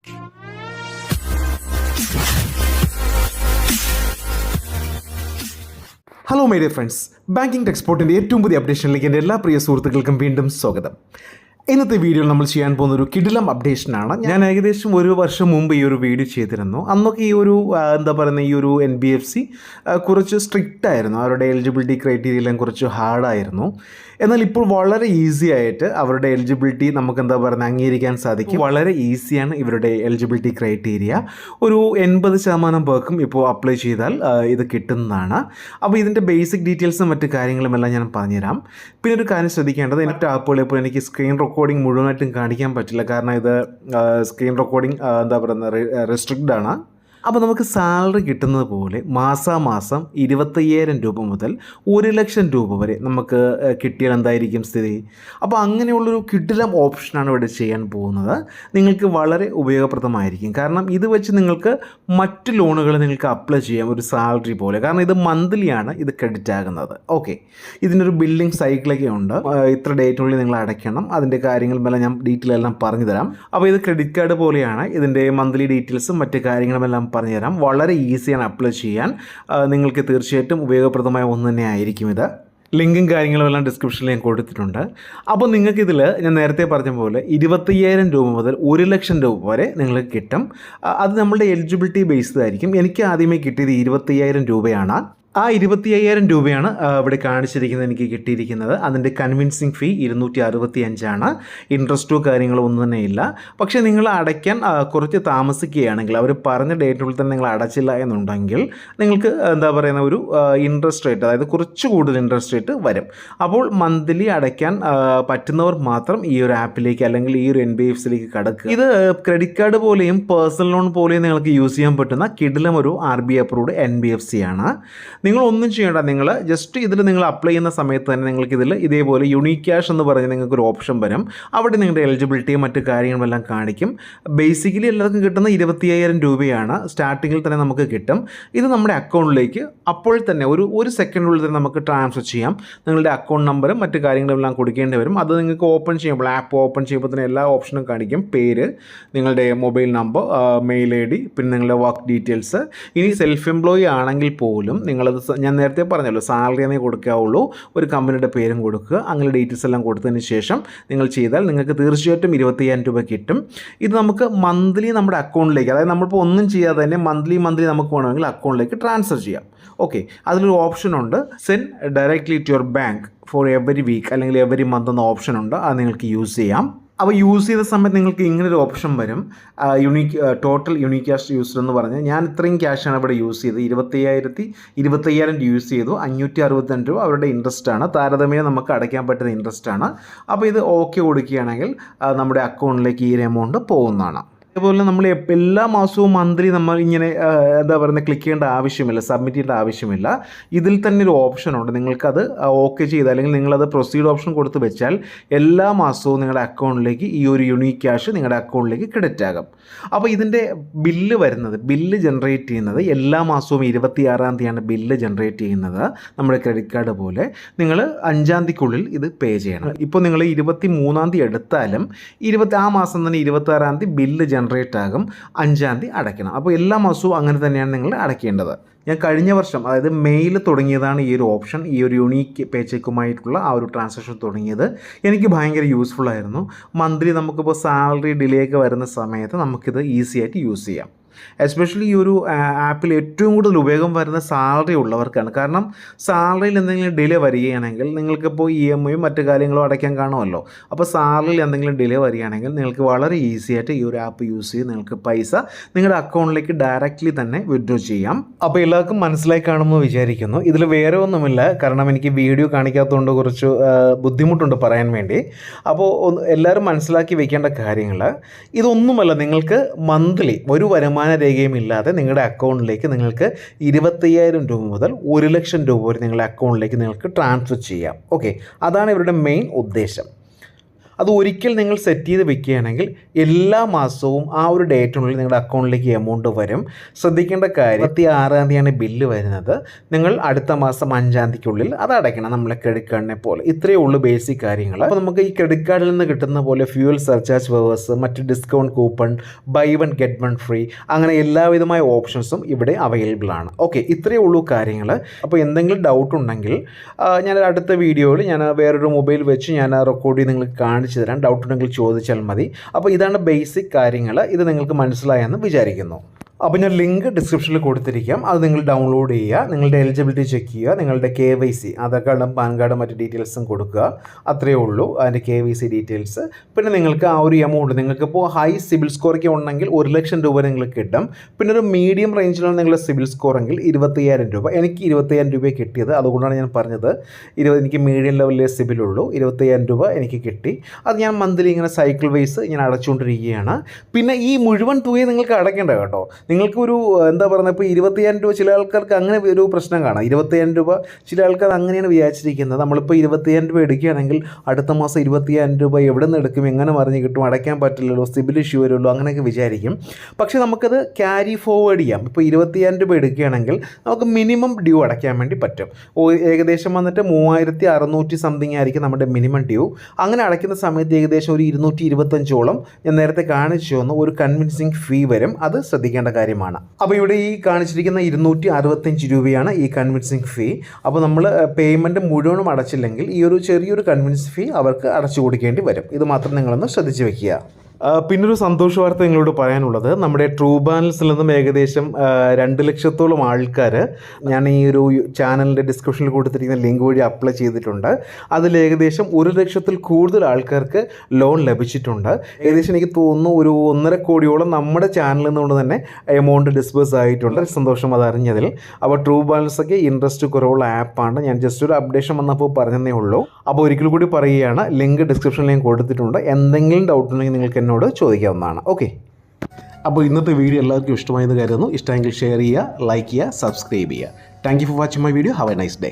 Hello my dear friends, banking ടെക്സ്പോർട്ടിൻ്റെ ഏറ്റവും പുതിയ അപ്ഡേഷനിലേക്ക് എൻ്റെ എല്ലാ പ്രിയ സുഹൃത്തുക്കൾക്കും വീണ്ടും സ്വാഗതം. ഇന്നത്തെ വീഡിയോയിൽ നമ്മൾ ചെയ്യാൻ പോകുന്ന ഒരു കിടിലം അപ്ഡേഷനാണ്. ഞാൻ ഏകദേശം 1 വർഷം മുമ്പ് ഈ ഒരു വീഡിയോ ചെയ്തിരുന്നു. അന്നൊക്കെ ഈ ഒരു ഈ ഒരു NBFC കുറച്ച് സ്ട്രിക്റ്റ് ആയിരുന്നു. അവരുടെ എലിജിബിലിറ്റി ക്രൈറ്റീരിയയെല്ലാം കുറച്ച് ഹാർഡായിരുന്നു. എന്നാൽ ഇപ്പോൾ വളരെ ഈസി ആയിട്ട് അവരുടെ എലിജിബിലിറ്റി നമുക്ക് അംഗീകരിക്കാൻ സാധിക്കും. വളരെ ഈസിയാണ് ഇവരുടെ എലിജിബിലിറ്റി ക്രൈറ്റീരിയ. ഒരു 80% പേർക്കും ഇപ്പോൾ അപ്ലൈ ചെയ്താൽ ഇത് കിട്ടുന്നതാണ്. അപ്പോൾ ഇതിൻ്റെ ബേസിക് ഡീറ്റെയിൽസും മറ്റു കാര്യങ്ങളുമെല്ലാം ഞാൻ പറഞ്ഞുതരാം. പിന്നെ ഒരു കാര്യം ശ്രദ്ധിക്കേണ്ടത്, എൻ്റെ ആപ്പുകൾ ഇപ്പോൾ എനിക്ക് സ്ക്രീൻ റെക്കോർഡിംഗ് മുഴുവനായിട്ടും കാണിക്കാൻ പറ്റില്ല. കാരണം ഇത് സ്ക്രീൻ റെക്കോർഡിംഗ് റെസ്ട്രിക്റ്റ് ആണ്. അപ്പോൾ നമുക്ക് സാലറി കിട്ടുന്നത് പോലെ മാസാമാസം 25,000 രൂപ മുതൽ 1 ലക്ഷം രൂപ വരെ നമുക്ക് കിട്ടിയാൽ എന്തായിരിക്കും സ്ഥിതി? അപ്പോൾ അങ്ങനെയുള്ളൊരു കിടിലം ഓപ്ഷനാണ് ഇവിടെ ചെയ്യാൻ പോകുന്നത്. നിങ്ങൾക്ക് വളരെ ഉപയോഗപ്രദമായിരിക്കും. കാരണം ഇത് വെച്ച് നിങ്ങൾക്ക് മറ്റ് ലോണുകൾ നിങ്ങൾക്ക് അപ്ലൈ ചെയ്യാം ഒരു സാലറി പോലെ. കാരണം ഇത് മന്ത്ലിയാണ് ഇത് ക്രെഡിറ്റ് ആകുന്നത്. ഓക്കെ, ഇതിനൊരു ബില്ലിംഗ് സൈക്കിളൊക്കെ ഉണ്ട്. ഇത്ര ഡേറ്റിനുള്ളിൽ നിങ്ങൾ അടയ്ക്കണം. അതിൻ്റെ കാര്യങ്ങളുമെല്ലാം ഞാൻ ഡീറ്റെയിൽ എല്ലാം പറഞ്ഞു തരാം. അപ്പോൾ ഇത് ക്രെഡിറ്റ് കാർഡ് പോലെയാണ്. ഇതിൻ്റെ മന്ത്ലി ഡീറ്റെയിൽസും മറ്റ് കാര്യങ്ങളുമെല്ലാം പറഞ്ഞുതരാം. വളരെ ഈസിയാണ് അപ്ലൈ ചെയ്യാൻ. നിങ്ങൾക്ക് തീർച്ചയായിട്ടും ഉപയോഗപ്രദമായ ഒന്ന് തന്നെ ആയിരിക്കും ഇത്. ലിങ്കും കാര്യങ്ങളും എല്ലാം ഡിസ്ക്രിപ്ഷനിൽ ഞാൻ കൊടുത്തിട്ടുണ്ട്. അപ്പോൾ നിങ്ങൾക്കിതിൽ ഞാൻ നേരത്തെ പറഞ്ഞ പോലെ 25,000 രൂപ മുതൽ 1 ലക്ഷം രൂപ വരെ നിങ്ങൾക്ക് കിട്ടും. അത് നമ്മളുടെ എലിജിബിലിറ്റി ബേസ്ഡ് ആയിരിക്കും. എനിക്ക് ആദ്യമേ കിട്ടിയത് 25,000 രൂപയാണ്. ആ 25,000 രൂപയാണ് ഇവിടെ കാണിച്ചിരിക്കുന്നത് എനിക്ക് കിട്ടിയിരിക്കുന്നത്. അതിൻ്റെ കൺവിൻസിങ് ഫീ 265 ഇൻട്രസ്റ്റോ കാര്യങ്ങളോ ഒന്നും തന്നെ ഇല്ല. പക്ഷേ നിങ്ങൾ അടയ്ക്കാൻ കുറച്ച് താമസിക്കുകയാണെങ്കിൽ, അവർ പറഞ്ഞ ഡേറ്റിനുള്ളിൽ തന്നെ നിങ്ങൾ അടച്ചില്ല എന്നുണ്ടെങ്കിൽ നിങ്ങൾക്ക് ഒരു ഇൻട്രസ്റ്റ് റേറ്റ്, അതായത് കുറച്ച് കൂടുതൽ ഇൻട്രസ്റ്റ് റേറ്റ് വരും. അപ്പോൾ മന്ത്ലി അടയ്ക്കാൻ പറ്റുന്നവർ മാത്രം ഈ ഒരു ആപ്പിലേക്ക് അല്ലെങ്കിൽ ഈ ഒരു NBFCയിലേക്ക് കടക്കുക. ഇത് ക്രെഡിറ്റ് കാർഡ് പോലെയും പേഴ്സണൽ ലോൺ പോലെയും നിങ്ങൾക്ക് യൂസ് ചെയ്യാൻ പറ്റുന്ന കിടിലം ഒരു RBI അപ്രൂവ്ഡ് NBFC ആണ്. നിങ്ങളൊന്നും ചെയ്യേണ്ട, നിങ്ങൾ ജസ്റ്റ് ഇതിൽ നിങ്ങൾ അപ്ലൈ ചെയ്യുന്ന സമയത്ത് തന്നെ നിങ്ങൾക്കിതിൽ ഇതേപോലെ യൂണിക് ക്യാഷ് എന്ന് പറഞ്ഞ് നിങ്ങൾക്കൊരു ഓപ്ഷൻ വരും. അവിടെ നിങ്ങളുടെ എലിജിബിലിറ്റിയും മറ്റു കാര്യങ്ങളുമെല്ലാം കാണിക്കും. ബേസിക്കലി എല്ലാവർക്കും കിട്ടുന്ന 25,000 രൂപയാണ്. സ്റ്റാർട്ടിങ്ങിൽ തന്നെ നമുക്ക് കിട്ടും. ഇത് നമ്മുടെ അക്കൗണ്ടിലേക്ക് അപ്പോൾ തന്നെ ഒരു സെക്കൻഡിനുള്ളിൽ തന്നെ നമുക്ക് ട്രാൻസ്ഫർ ചെയ്യാം. നിങ്ങളുടെ അക്കൗണ്ട് നമ്പറും മറ്റു കാര്യങ്ങളെല്ലാം കൊടുക്കേണ്ടി വരും. അത് നിങ്ങൾക്ക് ഓപ്പൺ ചെയ്യുമ്പോൾ, ആപ്പ് ഓപ്പൺ ചെയ്യുമ്പോൾ തന്നെ എല്ലാ ഓപ്ഷനും കാണിക്കും. പേര്, നിങ്ങളുടെ മൊബൈൽ നമ്പർ, മെയിൽ ID, പിന്നെ നിങ്ങളുടെ വർക്ക് ഡീറ്റെയിൽസ്. ഇനി സെൽഫ് എംപ്ലോയി ആണെങ്കിൽ പോലും നിങ്ങളത്, ഞാൻ നേരത്തെ പറഞ്ഞല്ലോ, സാലറി എന്നേ കൊടുക്കാവുള്ളൂ. ഒരു കമ്പനിയുടെ പേരും കൊടുക്കുക. അങ്ങനെ ഡീറ്റെയിൽസ് എല്ലാം കൊടുത്തതിന് ശേഷം നിങ്ങൾ ചെയ്താൽ നിങ്ങൾക്ക് തീർച്ചയായിട്ടും 25,000 രൂപ കിട്ടും. ഇത് നമുക്ക് മന്ത്ലി നമ്മുടെ അക്കൗണ്ടിലേക്ക്, അതായത് നമ്മളിപ്പോൾ ഒന്നും ചെയ്യാതെ തന്നെ മന്ത്ലി നമുക്ക് വേണമെങ്കിൽ അക്കൗണ്ടിലേക്ക് ട്രാൻസ്ഫർ ചെയ്യാം. ഓക്കെ, അതിലൊരു ഓപ്ഷൻ ഉണ്ട്, send directly to your bank for every week അല്ലെങ്കിൽ എവറി മന്ത് എന്ന ഓപ്ഷൻ ഉണ്ട്. അത് നിങ്ങൾക്ക് യൂസ് ചെയ്യാം. അപ്പോൾ യൂസ് ചെയ്ത സമയത്ത് നിങ്ങൾക്ക് ഇങ്ങനൊരു ഓപ്ഷൻ വരും, ടോട്ടൽ യൂണിക് ക്യാഷ് യൂസ്ഡ് എന്ന് പറഞ്ഞ്. ഞാൻ ഇത്രയും ക്യാഷാണ് ഇവിടെ യൂസ് ചെയ്തത്. 25,000 യൂസ് ചെയ്തു. 562 രൂപ അവരുടെ ഇൻട്രസ്റ്റ് ആണ്. താരതമ്യേന നമുക്ക് അടയ്ക്കാൻ പറ്റുന്ന ഇൻട്രസ്റ്റ് ആണ്. അപ്പോൾ ഇത് ഓക്കെ കൊടുക്കുകയാണെങ്കിൽ നമ്മുടെ അക്കൗണ്ടിലേക്ക് ഈ ഒരു എമൗണ്ട് പോകുന്നതാണ്. അതുപോലെ നമ്മൾ എല്ലാ മാസവും മന്ത്ലി നമ്മൾ ഇങ്ങനെ ക്ലിക്ക് ചെയ്യേണ്ട ആവശ്യമില്ല, സബ്മിറ്റ് ചെയ്യേണ്ട ആവശ്യമില്ല. ഇതിൽ തന്നെ ഒരു ഓപ്ഷനുണ്ട്. നിങ്ങൾക്കത് ഓക്കെ ചെയ്ത് അല്ലെങ്കിൽ നിങ്ങളത് പ്രൊസീഡ് ഓപ്ഷൻ കൊടുത്ത് വെച്ചാൽ എല്ലാ മാസവും നിങ്ങളുടെ അക്കൗണ്ടിലേക്ക് ഈ ഒരു യൂണിക് ക്യാഷ് നിങ്ങളുടെ അക്കൗണ്ടിലേക്ക് ക്രെഡിറ്റ് ആകും. അപ്പോൾ ഇതിൻ്റെ ബില്ല് ജനറേറ്റ് ചെയ്യുന്നത് എല്ലാ മാസവും 26-ാം തീയതിയാണ് ബില്ല് ജനറേറ്റ് ചെയ്യുന്നത്. നമ്മുടെ ക്രെഡിറ്റ് കാർഡ് പോലെ നിങ്ങൾ 5-ാം തീയതിക്കുള്ളിൽ ഇത് പേ ചെയ്യണം. ഇപ്പോൾ നിങ്ങൾ 23-ാം തീയതി എടുത്താലും ആ മാസം തന്നെ 26-ാം തീയതി ബില്ല് ജനറേറ്റ് ആകും. 5-ാം തീയതി അടയ്ക്കണം. അപ്പോൾ എല്ലാ മാസവും അങ്ങനെ തന്നെയാണ് നിങ്ങൾ അടയ്ക്കേണ്ടത്. ഞാൻ കഴിഞ്ഞ വർഷം, അതായത് മെയിൽ തുടങ്ങിയതാണ് ഈ ഒരു ഓപ്ഷൻ, ഈ ഒരു യൂണീക്ക് പേ ചെക്കുമായിട്ടുള്ള ആ ഒരു ട്രാൻസാക്ഷൻ തുടങ്ങിയത്. എനിക്ക് ഭയങ്കര യൂസ്ഫുൾ ആയിരുന്നു. മന്ത്ലി നമുക്കിപ്പോൾ സാലറി ഡിലേ ഒക്കെ വരുന്ന സമയത്ത് നമുക്കിത് ഈസി ആയിട്ട് യൂസ് ചെയ്യാം. എസ്പെഷ്യലി ഈ ഒരു ആപ്പിൽ ഏറ്റവും കൂടുതൽ ഉപയോഗം വരുന്ന സാലറി ഉള്ളവർക്കാണ്. കാരണം സാലറിയിൽ എന്തെങ്കിലും ഡിലേ വരികയാണെങ്കിൽ നിങ്ങൾക്കിപ്പോൾ EMIയും മറ്റു കാര്യങ്ങളും അടയ്ക്കാൻ കാണുമല്ലോ. അപ്പോൾ സാലറിയിൽ എന്തെങ്കിലും ഡിലേ വരികയാണെങ്കിൽ നിങ്ങൾക്ക് വളരെ ഈസി ആയിട്ട് ഈ ഒരു ആപ്പ് യൂസ് ചെയ്ത് നിങ്ങൾക്ക് പൈസ നിങ്ങളുടെ അക്കൗണ്ടിലേക്ക് ഡയറക്റ്റ്ലി തന്നെ വിഡ്രോ ചെയ്യാം. അപ്പോൾ എല്ലാവർക്കും മനസ്സിലായി കാണുമെന്ന് വിചാരിക്കുന്നു. ഇതിൽ വേറെ ഒന്നുമില്ല, കാരണം എനിക്ക് വീഡിയോ കാണിക്കാത്തതുകൊണ്ട് കുറച്ച് ബുദ്ധിമുട്ടുണ്ട് പറയാൻ വേണ്ടി. അപ്പോൾ എല്ലാവരും മനസ്സിലാക്കി വെക്കേണ്ട കാര്യങ്ങൾ ഇതൊന്നുമല്ല. നിങ്ങൾക്ക് മന്ത്ലി ഒരു വരുമാന രേഖയും ഇല്ലാതെ നിങ്ങളുടെ അക്കൗണ്ടിലേക്ക് നിങ്ങൾക്ക് 25,000 രൂപ മുതൽ 1 ലക്ഷം രൂപ വരെ നിങ്ങളുടെ അക്കൗണ്ടിലേക്ക് നിങ്ങൾക്ക് ട്രാൻസ്ഫർ ചെയ്യാം. ഓക്കെ, അതാണ് ഇവരുടെ മെയിൻ ഉദ്ദേശം. അത് ഒരിക്കൽ നിങ്ങൾ സെറ്റ് ചെയ്ത് വെക്കുകയാണെങ്കിൽ എല്ലാ മാസവും ആ ഒരു ഡേറ്റിനുള്ളിൽ നിങ്ങളുടെ അക്കൗണ്ടിലേക്ക് എമൗണ്ട് വരും. ശ്രദ്ധിക്കേണ്ട കാര്യം 26-ാം തീയതിയാണ് ബില്ല് വരുന്നത്. നിങ്ങൾ അടുത്ത മാസം 5-ാം തീയതിക്കുള്ളിൽ അത് അടയ്ക്കണം, നമ്മളെ ക്രെഡിറ്റ് കാർഡിനെ പോലെ. ഇത്രയേ ഉള്ളൂ ബേസിക് കാര്യങ്ങൾ. അപ്പോൾ നമുക്ക് ഈ ക്രെഡിറ്റ് കാർഡിൽ നിന്ന് കിട്ടുന്ന പോലെ ഫ്യൂവൽ സർചാർജ് വേവേഴ്സ്, മറ്റ് discount coupon, buy one get one free, അങ്ങനെ എല്ലാവിധമായ ഓപ്ഷൻസും ഇവിടെ അവൈലബിൾ ആണ്. ഓക്കെ, ഇത്രയേ ഉള്ളൂ കാര്യങ്ങൾ. അപ്പോൾ എന്തെങ്കിലും ഡൗട്ട് ഉണ്ടെങ്കിൽ ഞാൻ അടുത്ത വീഡിയോയിൽ ഞാൻ വേറൊരു മൊബൈൽ വെച്ച് ഞാൻ റെക്കോർഡ് ചെയ്ത് നിങ്ങൾക്ക് കാണിച്ചു തരാം. ഡൗട്ട് ഉണ്ടെങ്കിൽ ചോദിച്ചാൽ മതി. അപ്പോൾ ഇതാണ് ബേസിക് കാര്യങ്ങൾ. ഇത് നിങ്ങൾക്ക് മനസ്സിലായെന്ന് വിചാരിക്കുന്നു. അപ്പോൾ ഞാൻ ലിങ്ക് ഡിസ്ക്രിപ്ഷനിൽ കൊടുത്തിരിക്കാം. അത് നിങ്ങൾ ഡൗൺലോഡ് ചെയ്യുക, നിങ്ങളുടെ എലിജിബിലിറ്റി ചെക്ക് ചെയ്യുക, നിങ്ങളുടെ KYC ആധാർ കാർഡും പാൻ കാർഡും മറ്റ് ഡീറ്റെയിൽസും കൊടുക്കുക. അത്രയേ ഉള്ളൂ അതിൻ്റെ KYC ഡീറ്റെയിൽസ്. പിന്നെ നിങ്ങൾക്ക് ആ ഒരു എമൗണ്ട്, നിങ്ങൾക്കിപ്പോൾ ഹൈ സിബിൽ സ്കോറൊക്കെ ഉണ്ടെങ്കിൽ 1 ലക്ഷം രൂപ നിങ്ങൾക്ക് കിട്ടും. പിന്നെ ഒരു മീഡിയം റേഞ്ചിലാണ് നിങ്ങളുടെ സിബിൽ സ്കോർ എങ്കിൽ 25,000 രൂപ. എനിക്ക് 25,000 രൂപ കിട്ടിയത്. അതുകൊണ്ടാണ് ഞാൻ പറഞ്ഞത് എനിക്ക് മീഡിയം ലെവലിലെ സിബിലുള്ളൂ. 25,000 രൂപ എനിക്ക് കിട്ടി. അത് ഞാൻ മന്ത്ലി ഇങ്ങനെ സൈക്കിൾ വൈസ് ഞാൻ അടച്ചുകൊണ്ടിരിക്കുകയാണ്. പിന്നെ ഈ മുഴുവൻ തുകയും നിങ്ങൾക്ക് അടയ്ക്കേണ്ട കേട്ടോ. നിങ്ങൾക്കൊരു എന്താ പറയുന്നത്, ഇപ്പോൾ 25,000 രൂപ ചില ആൾക്കാർക്ക് അങ്ങനെ ഒരു പ്രശ്നം കാണാം. 25,000 രൂപ ചില ആൾക്കാർ അങ്ങനെയാണ് വിചാരിച്ചിരിക്കുന്നത്. നമ്മളിപ്പോൾ 25,000 രൂപ എടുക്കുകയാണെങ്കിൽ അടുത്ത മാസം 25,000 രൂപ എവിടെ നിന്ന് എടുക്കും, എങ്ങനെ മറിഞ്ഞ് കിട്ടും, അടയ്ക്കാൻ പറ്റില്ലല്ലോ, സിബിൽ ഇഷ്യൂ വരുമല്ലോ, അങ്ങനെയൊക്കെ വിചാരിക്കും. പക്ഷേ നമുക്കത് ക്യാരി ഫോർവേഡ് ചെയ്യാം. ഇപ്പോൾ 25,000 രൂപ എടുക്കുകയാണെങ്കിൽ നമുക്ക് മിനിമം ഡ്യൂ അടയ്ക്കാൻ വേണ്ടി പറ്റും. ഏകദേശം വന്നിട്ട് 3,600 സംതിങ് ആയിരിക്കും നമ്മുടെ മിനിമം ഡ്യൂ. അങ്ങനെ അടയ്ക്കുന്ന സമയത്ത് ഏകദേശം ഒരു 225ഓളം ഞാൻ നേരത്തെ കാണിച്ചു തന്നു ഒരു കൺവിൻസിങ് ഫീ വരും. അത് ശ്രദ്ധിക്കേണ്ട കാര്യമാണ്. അപ്പോൾ ഇവിടെ ഈ കാണിച്ചിരിക്കുന്ന 265 രൂപയാണ് ഈ കൺവിൻസിങ് ഫീ. അപ്പോൾ നമ്മൾ പേയ്മെൻറ്റ് മുഴുവനും അടച്ചില്ലെങ്കിൽ ഈ ഒരു ചെറിയൊരു കൺവിൻസ് ഫീ അവർക്ക് അടച്ചു കൊടുക്കേണ്ടി വരും. ഇത് മാത്രം നിങ്ങളൊന്ന് ശ്രദ്ധിച്ച് വയ്ക്കുക. പിന്നൊരു സന്തോഷ വാർത്ത നിങ്ങളോട് പറയാനുള്ളത്, നമ്മുടെ ട്രൂ ബാലൻസിൽ നിന്നും ഏകദേശം 2 ലക്ഷത്തോളം ആൾക്കാർ ഞാൻ ഈ ഒരു ചാനലിൻ്റെ ഡിസ്ക്രിപ്ഷനിൽ കൊടുത്തിരിക്കുന്ന ലിങ്ക് വഴി അപ്ലൈ ചെയ്തിട്ടുണ്ട്. അതിൽ ഏകദേശം 1 ലക്ഷത്തിൽ കൂടുതൽ ആൾക്കാർക്ക് ലോൺ ലഭിച്ചിട്ടുണ്ട്. ഏകദേശം എനിക്ക് തോന്നുന്നു ഒരു 1.5 കോടിയോളം നമ്മുടെ ചാനലിൽ നിന്നുകൊണ്ട് തന്നെ എമൗണ്ട് ഡിസ്ബേഴ്സ് ആയിട്ടുണ്ട്. സന്തോഷം അതറിഞ്ഞതിൽ. അപ്പോൾ ട്രൂ ബാലൻസ് ഒക്കെ ഇൻട്രസ്റ്റ് കുറവുള്ള ആപ്പാണ്. ഞാൻ ജസ്റ്റ് ഒരു അപ്ഡേഷൻ വന്നപ്പോൾ പറഞ്ഞതേ ഉള്ളൂ. അപ്പോൾ ഒരിക്കൽ കൂടി പറയുകയാണ്, ലിങ്ക് ഡിസ്ക്രിപ്ഷനിൽ ഞാൻ കൊടുത്തിട്ടുണ്ട്. എന്തെങ്കിലും ഡൗട്ട് ഉണ്ടെങ്കിൽ നിങ്ങൾക്ക് എന്നോട് ചോദിക്കാവുന്നതാണ്. ഓക്കെ, അപ്പോൾ ഇന്നത്തെ വീഡിയോ എല്ലാവർക്കും ഇഷ്ടമായെന്ന് കരുതുന്നു. ഇഷ്ടമെങ്കിൽ ഷെയർ ചെയ്യുക, ലൈക്ക് ചെയ്യുക, സബ്സ്ക്രൈബ് ചെയ്യുക. Thank you for watching my video. Have A nice day.